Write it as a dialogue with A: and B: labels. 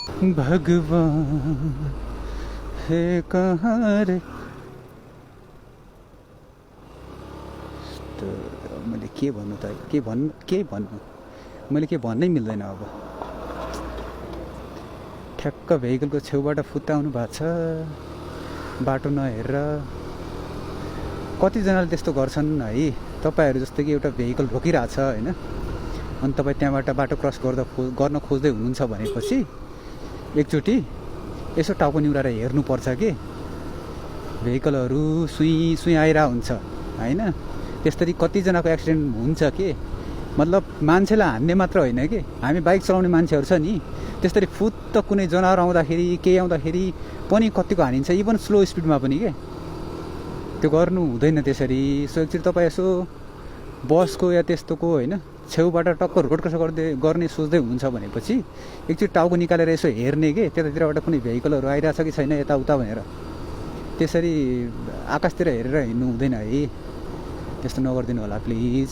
A: भगवान हे कहाँ रे। मैले के भन्नु त, के भन्नु, मैले के भन्नै मिल्दैन अब। ठ्याक्क भेहिकलको छेउबाट फुत्ताउनु भएको छ बाटो नहेरेर। कतिजनाले त्यस्तो गर्छन् है, तपाईँहरू जस्तो कि एउटा भेहिकल रोकिरहेछ होइन, अनि तपाईँ त्यहाँबाट बाटो क्रस गर्न खोज्दै हुनुहुन्छ भनेपछि एकचोटि यसो टाउको निहुराएर हेर्नुपर्छ कि भेहिकलहरू सुई आइरहेको हुन्छ होइन। त्यसरी कतिजनाको एक्सिडेन्ट हुन्छ कि, मतलब मान्छेलाई हान्ने मात्र होइन कि, हामी बाइक चलाउने मान्छेहरू छ नि, त्यसरी फुत्त कुनै जनावर आउँदाखेरि केही आउँदाखेरि पनि कतिको हानिन्छ, इभन स्लो स्पिडमा पनि के। त्यो गर्नु हुँदैन त्यसरी। सो एकचोटि तपाईँ यसो बसको या त्यस्तोको होइन छेउबाट टक्क रोड क्रस गर्ने सोच्दै हुनुहुन्छ भनेपछि एकचोटि टाउको निकालेर यसो हेर्ने के, त्यतातिरबाट कुनै भेहिकलहरू आइरहेछ कि छैन यताउता भनेर। त्यसरी आकाशतिर हेरेर हिँड्नु हुँदैन है, त्यस्तो नगरिदिनु होला प्लिज।